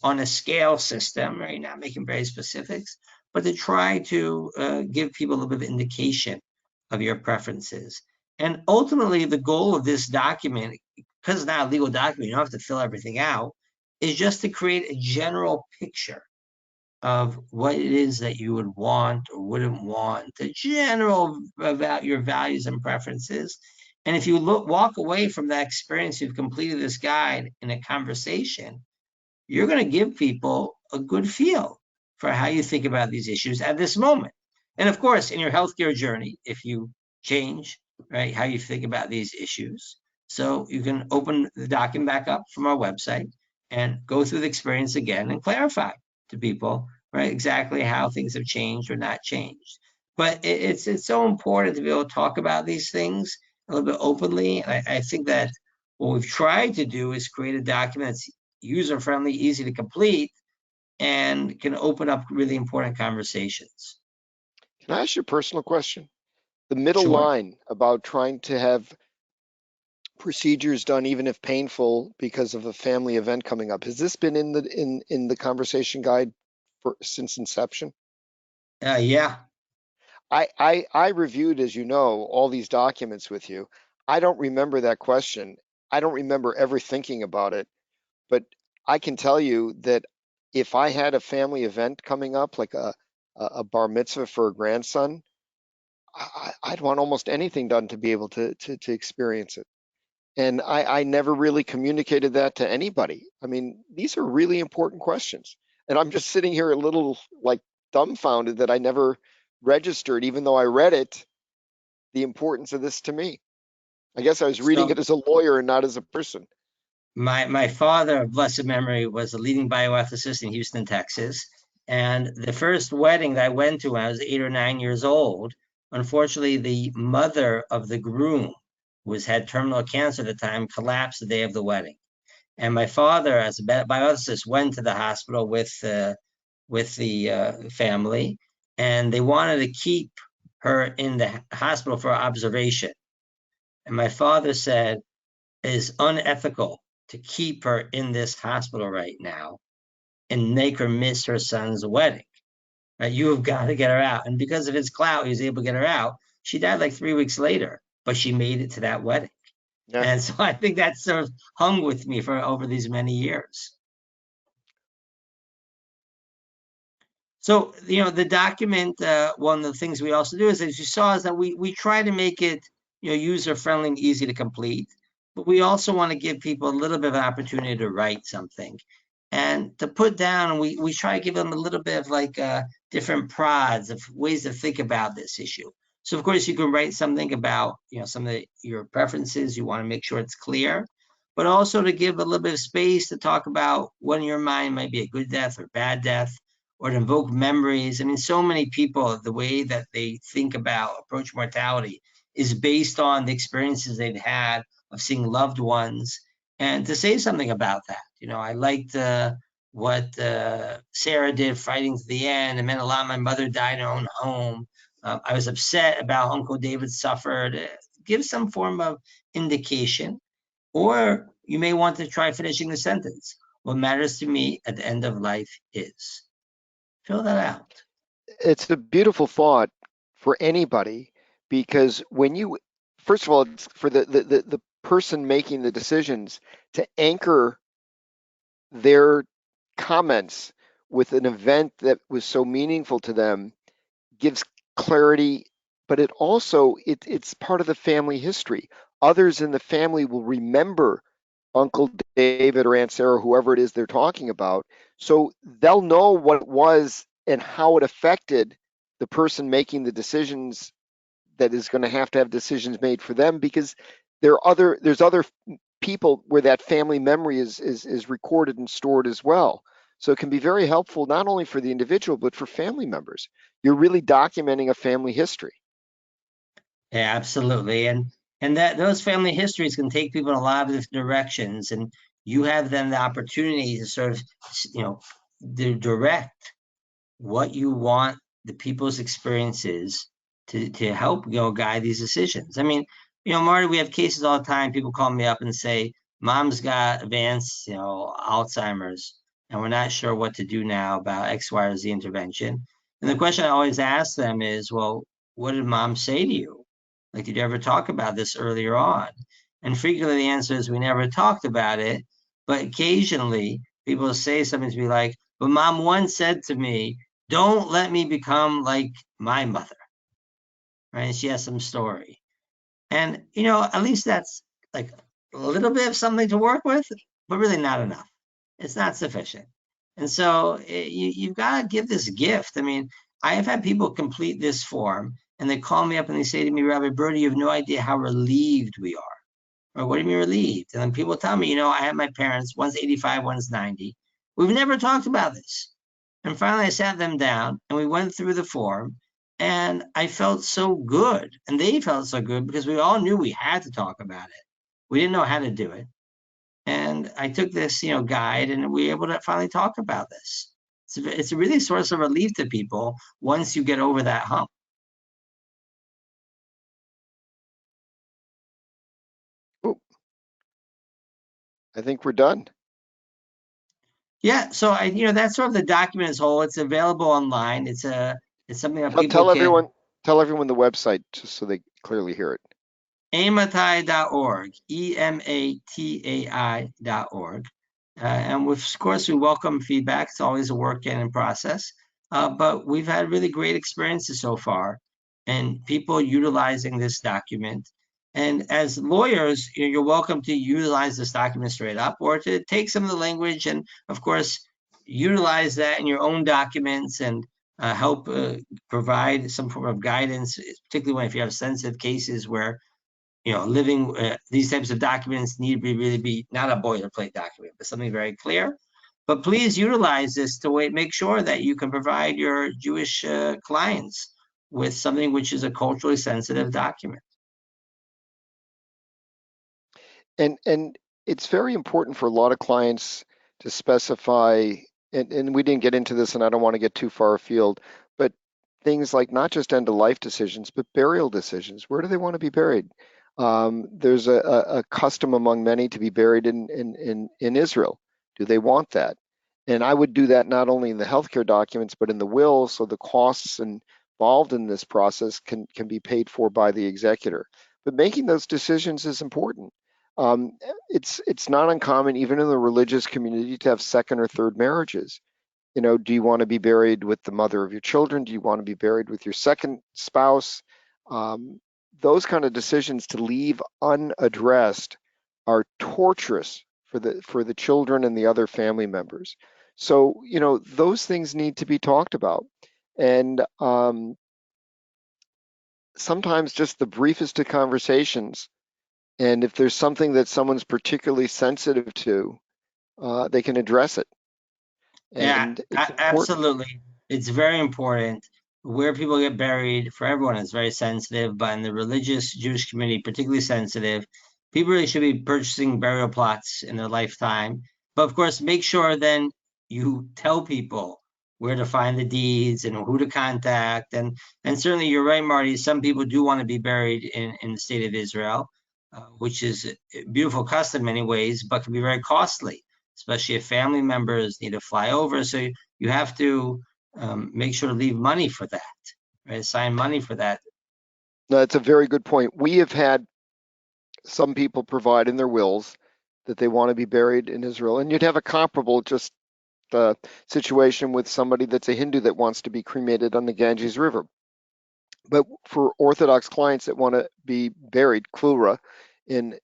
on a scale system, right? Not making very specifics, but to try to give people a little bit of indication of your preferences. And ultimately, the goal of this document, because it's not a legal document, you don't have to fill everything out, is just to create a general picture of what it is that you would want or wouldn't want, the general about your values and preferences. And if you walk away from that experience, you've completed this guide in a conversation, you're going to give people a good feel for how you think about these issues at this moment. And of course, in your healthcare journey, if you change, right, how you think about these issues, so you can open the document back up from our website and go through the experience again and clarify to people, right, exactly how things have changed or not changed. But it's so important to be able to talk about these things a little bit openly. I think that what we've tried to do is create a document that's user-friendly, easy to complete, and can open up really important conversations. Can I ask you a personal question? The middle Sure. line about trying to have procedures done even if painful because of a family event coming up, has this been in the conversation guide since inception? Yeah. I reviewed, as you know, all these documents with you. I don't remember that question. I don't remember ever thinking about it, but I can tell you that if I had a family event coming up, like a bar mitzvah for a grandson, I'd want almost anything done to be able to experience it. And I never really communicated that to anybody. I mean, these are really important questions. And I'm just sitting here a little like dumbfounded that I never registered, even though I read it, the importance of this to me. I guess I was reading it So as a lawyer and not as a person. my father, of blessed memory, was a leading bioethicist in Houston, Texas. And the first wedding that I went to when I was 8 or 9 years old, unfortunately, the mother of the groom, who had terminal cancer at the time, collapsed the day of the wedding. And my father, as a bioethicist, went to the hospital with the family, and they wanted to keep her in the hospital for observation. And my father said, it is unethical to keep her in this hospital right now and make her miss her son's wedding. Right? You have got to get her out. And because of his clout, he was able to get her out. She died like 3 weeks later, but she made it to that wedding. Yeah, And so I think that sort of hung with me for over these many years. So, the document, one of the things we also do is, as you saw, is that we try to make it, user friendly and easy to complete, but we also want to give people a little bit of an opportunity to write something and to put down, and we try to give them a little bit of like different prods of ways to think about this issue. So, of course, you can write something about, some of your preferences. You want to make sure it's clear, but also to give a little bit of space to talk about what in your mind might be a good death or bad death, or to invoke memories. I mean, so many people, the way that they think about approach mortality is based on the experiences they've had of seeing loved ones, and to say something about that. I liked what Sarah did, fighting to the end. It meant a lot. My mother died in her own home. I was upset about Uncle David suffered. Give some form of indication. Or you may want to try finishing the sentence. What matters to me at the end of life is. Fill that out. it's a beautiful thought for anybody because when you, first of all, it's for the person making the decisions to anchor their comments with an event that was so meaningful to them gives clarity, but it's part of the family history. Others in the family will remember Uncle David or Aunt Sarah, whoever it is they're talking about. So they'll know what it was and how it affected the person making the decisions that is going to have decisions made for them because there's other people where that family memory is recorded and stored as well. So it can be very helpful not only for the individual but for family members. You're really documenting a family history. Yeah, absolutely. And that those family histories can take people in a lot of different directions, and you have then the opportunity to sort of, you know, direct what you want the people's experiences to help guide these decisions. I mean, Marty, we have cases all the time. People call me up and say, "Mom's got advanced, Alzheimer's, and we're not sure what to do now about X, Y, or Z intervention." And the question I always ask them is, "Well, what did Mom say to you? Like, did you ever talk about this earlier on?" And frequently the answer is, "We never talked about it," but occasionally people say something to me like, "But Mom once said to me, don't let me become like my mother," right? And she has some story. And, at least that's like a little bit of something to work with, but really not enough. It's not sufficient. And so you've got to give this gift. I mean, I have had people complete this form and they call me up and they say to me, "Rabbi Birdie, you have no idea how relieved we are." Or, "What do you mean relieved?" And then people tell me, I have my parents, one's 85, one's 90. We've never talked about this. And finally, I sat them down and we went through the form, and I felt so good. And they felt so good because we all knew we had to talk about it. We didn't know how to do it. And I took this, guide, and we were able to finally talk about this. It's a really source of relief to people once you get over that hump. Ooh, I think we're done. Yeah. So that's sort of the document as a whole. It's available online. It's something that Tell, people tell can. everyone tell everyone the website just so they clearly hear it. Ematai.org, EMATAI.org. And of course, we welcome feedback. It's always a work in process. But we've had really great experiences so far and people utilizing this document. And as lawyers, you're welcome to utilize this document straight up or to take some of the language and, of course, utilize that in your own documents and help provide some form of guidance, particularly when if you have sensitive cases where living these types of documents need to really be not a boilerplate document, but something very clear. But please utilize this to make sure that you can provide your Jewish clients with something which is a culturally sensitive document. And it's very important for a lot of clients to specify, and we didn't get into this, and I don't want to get too far afield, but things like not just end of life decisions, but burial decisions. Where do they want to be buried? There's a custom among many to be buried in Israel. Do they want that? And I would do that not only in the healthcare documents, but in the will, so the costs involved in this process can be paid for by the executor. But making those decisions is important. Um, it's not uncommon, even in the religious community, to have second or third marriages. Do you want to be buried with the mother of your children? Do you want to be buried with your second spouse? Um, those kind of decisions to leave unaddressed are torturous for the children and the other family members. So, those things need to be talked about. And sometimes just the briefest of conversations. And if there's something that someone's particularly sensitive to, they can address it. Yeah, And it's important. absolutely. It's very important. Where people get buried for everyone is very sensitive, but in the religious Jewish community, particularly sensitive, people really should be purchasing burial plots in their lifetime. But of course, make sure then you tell people where to find the deeds and who to contact. And certainly you're right, Marty. Some people do want to be buried in the state of Israel, which is a beautiful custom in many ways, but can be very costly, especially if family members need to fly over. So you have to make sure to leave money for that, right? Assign money for that. No, that's a very good point. We have had some people provide in their wills that they want to be buried in Israel, and you'd have a comparable just situation with somebody that's a Hindu that wants to be cremated on the Ganges River. But for Orthodox clients that want to be buried, klura, in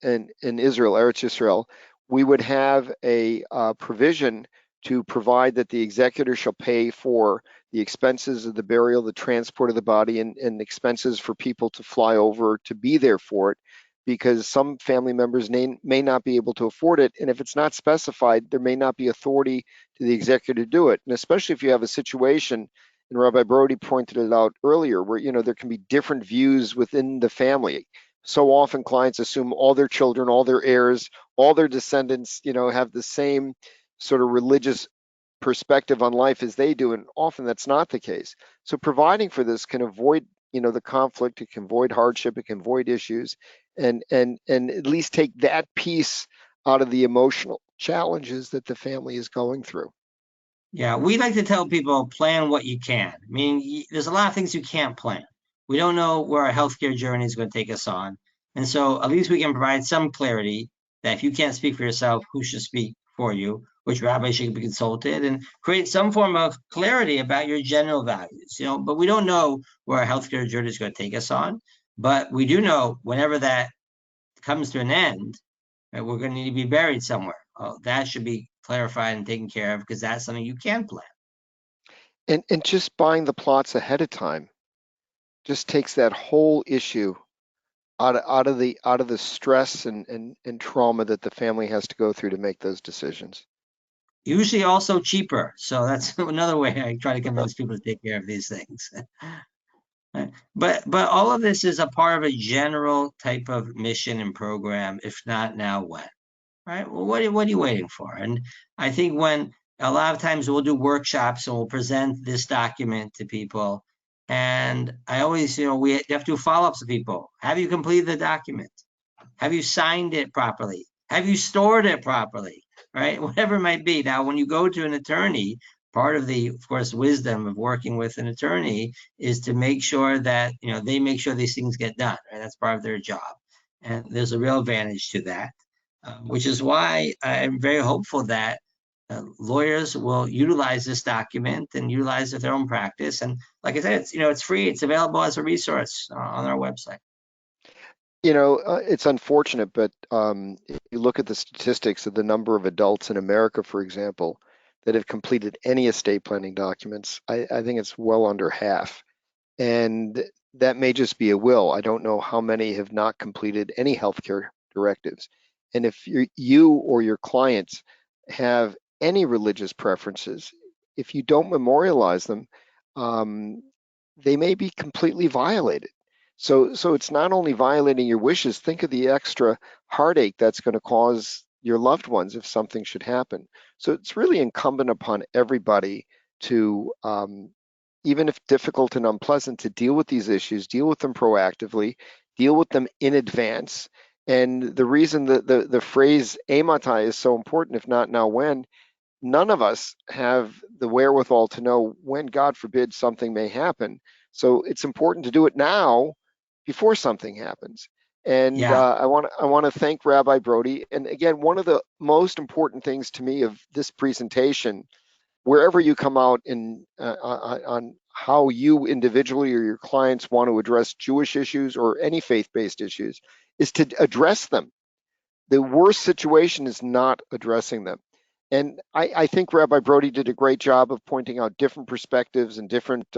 Israel, Eretz Yisrael, we would have a provision to provide that the executor shall pay for the expenses of the burial, the transport of the body, and expenses for people to fly over to be there for it, because some family members may not be able to afford it. And if it's not specified, there may not be authority to the executor to do it. And especially if you have a situation, and Rabbi Brody pointed it out earlier, where there can be different views within the family. So often clients assume all their children, all their heirs, all their descendants, have the same sort of religious perspective on life as they do, and often that's not the case. So providing for this can avoid, the conflict, it can avoid hardship, it can avoid issues, and at least take that piece out of the emotional challenges that the family is going through. Yeah, we like to tell people plan what you can. I mean, there's a lot of things you can't plan. We don't know where our healthcare journey is going to take us on. And so at least we can provide some clarity that if you can't speak for yourself, who should speak for you, which rabbi should be consulted, and create some form of clarity about your general values. But we don't know where our healthcare journey is going to take us on. But we do know whenever that comes to an end, right, we're going to need to be buried somewhere. That should be clarified and taken care of because that's something you can plan. And just buying the plots ahead of time just takes that whole issue out of the stress and trauma that the family has to go through to make those decisions. Usually also cheaper. So that's another way I try to convince people to take care of these things. But all of this is a part of a general type of mission and program. If not now, when? Right? Well, what are you waiting for? And I think when a lot of times we'll do workshops and we'll present this document to people. And I always, we have to do follow-ups to people. Have you completed the document? Have you signed it properly? Have you stored it properly? Right? Whatever it might be. Now, when you go to an attorney, part of the, of course, wisdom of working with an attorney is to make sure that, they make sure these things get done. Right? That's part of their job. And there's a real advantage to that. which is why I'm very hopeful that lawyers will utilize this document and utilize it in their own practice. And like I said, it's free. It's available as a resource on our website. It's unfortunate, but if you look at the statistics of the number of adults in America, for example, that have completed any estate planning documents, I think it's well under half. And that may just be a will. I don't know how many have not completed any healthcare directives. And if you or your clients have any religious preferences, if you don't memorialize them, um, they may be completely violated. So it's not only violating your wishes, think of the extra heartache that's going to cause your loved ones if something should happen. So it's really incumbent upon everybody to even if difficult and unpleasant, to deal with these issues, deal with them proactively, deal with them in advance. And the reason that the phrase Ematai is so important, if not now when, none of us have the wherewithal to know when, God forbid, something may happen. So it's important to do it now before something happens. And Yeah. I want to thank Rabbi Brody. And again, one of the most important things to me of this presentation, wherever you come out on how you individually or your clients want to address Jewish issues or any faith-based issues, is to address them. The worst situation is not addressing them. And I think Rabbi Brody did a great job of pointing out different perspectives and different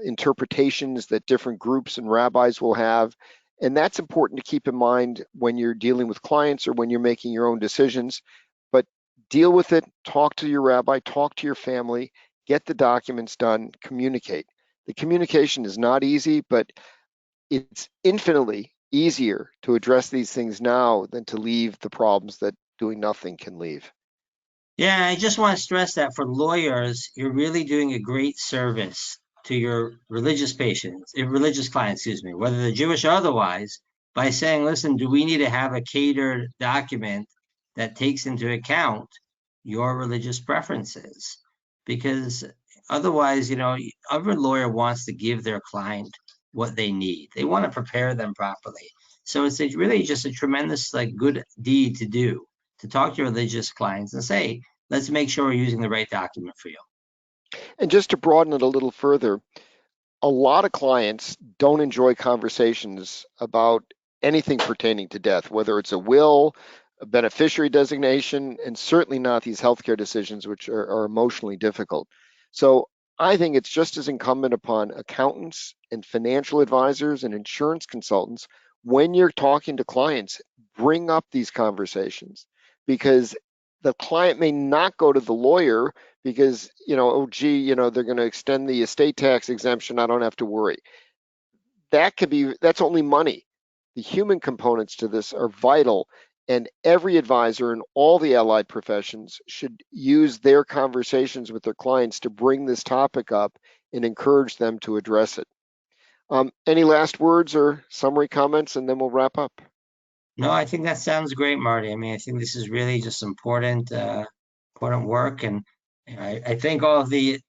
interpretations that different groups and rabbis will have. And that's important to keep in mind when you're dealing with clients or when you're making your own decisions. But deal with it, talk to your rabbi, talk to your family, get the documents done, communicate. The communication is not easy, but it's infinitely easier to address these things now than to leave the problems that doing nothing can leave. Yeah, I just want to stress that for lawyers, you're really doing a great service to your religious patients, religious clients, excuse me, whether they're Jewish or otherwise, by saying, listen, do we need to have a catered document that takes into account your religious preferences? Because otherwise, every lawyer wants to give their client what they need. They want to prepare them properly. So it's really just a tremendous, like, good deed to do, to talk to your religious clients and say, let's make sure we're using the right document for you. And just to broaden it a little further, a lot of clients don't enjoy conversations about anything pertaining to death, whether it's a will, a beneficiary designation, and certainly not these healthcare decisions, which are emotionally difficult. So I think it's just as incumbent upon accountants and financial advisors and insurance consultants, when you're talking to clients, bring up these conversations, because the client may not go to the lawyer because, oh gee, they're going to extend the estate tax exemption, I don't have to worry. That's only money. The human components to this are vital, and every advisor in all the allied professions should use their conversations with their clients to bring this topic up and encourage them to address it. Any last words or summary comments, and then we'll wrap up. No, I think that sounds great, Marty. I mean, I think this is really just important work. And I thank all of the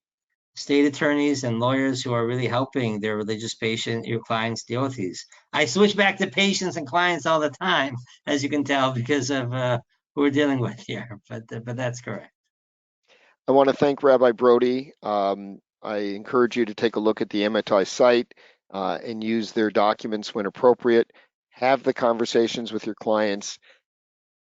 state attorneys and lawyers who are really helping their religious your clients deal with these. I switch back to patients and clients all the time, as you can tell, because of who we're dealing with here. But that's correct. I want to thank Rabbi Brody. I encourage you to take a look at the Ematai site and use their documents when appropriate. Have the conversations with your clients.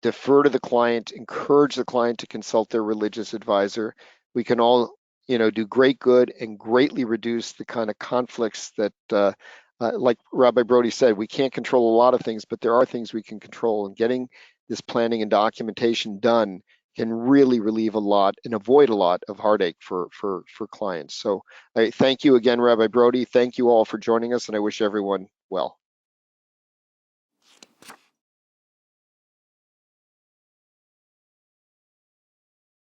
Defer to the client. Encourage the client to consult their religious advisor. We can all, do great good and greatly reduce the kind of conflicts that, like Rabbi Brody said, we can't control a lot of things, but there are things we can control. And getting this planning and documentation done can really relieve a lot and avoid a lot of heartache for clients. So I thank you again, Rabbi Brody. Thank you all for joining us, and I wish everyone well.